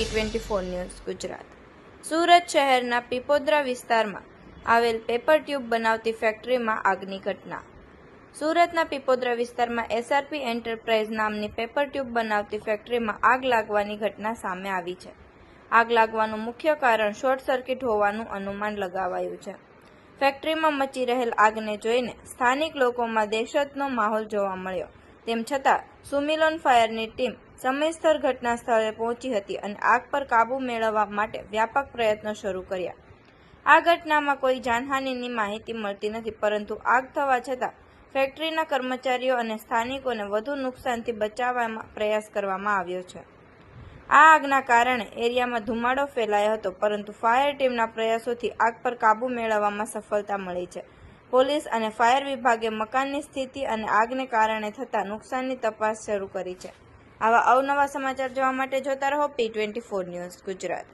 P24 news Gujarat. Surat શહેરના પીપોદરા વિસ્તારમાં આવેલ પેપર ટ્યુબ બનાવતી ફેક્ટરીમાં આગની ઘટના। સુરતના પીપોદરા વિસ્તારમાં SRP એન્ટરપ્રાઇઝ નામની પેપર ટ્યુબ બનાવતી ફેક્ટરીમાં આગ લાગવાની ઘટના સામે આવી છે। આગ લાગવાનું મુખ્ય કારણ શોર્ટ સર્કિટ હોવાનું અનુમાન લગાવાયું છે। ફેક્ટરીમાં મચી રહેલ આગને જોઈને સ્થાનિક લોકોમાં દહેશતનો માહોલ જોવા મળ્યો। તેમ છતાં સુમિલોન ફાયરની ટીમ સમયસર ઘટના સ્થળે પહોંચી હતી અને આગ પર કાબૂ મેળવવા માટે વ્યાપક પ્રયત્નો શરૂ કર્યા। આ ઘટનામાં કોઈ જાનહાનિની માહિતી મળતી નથી, પરંતુ આગ થવા છતાં ફેક્ટરીના કર્મચારીઓ અને સ્થાનિકોને વધુ નુકસાનથી બચાવવામાં પ્રયાસ કરવામાં આવ્યો છે। આ આગના કારણે એરિયામાં ધુમાડો ફેલાયો હતો, પરંતુ ફાયર ટીમના પ્રયાસોથી આગ પર કાબૂ મેળવવામાં સફળતા મળી છે। પોલીસ અને ફાયર વિભાગે મકાનની સ્થિતિ અને આગને કારણે થતા નુકસાનની તપાસ શરૂ કરી છે। આવા અવનવા સમાચાર જોવા માટે જોતા રહો P24 ન્યૂઝ ગુજરાત।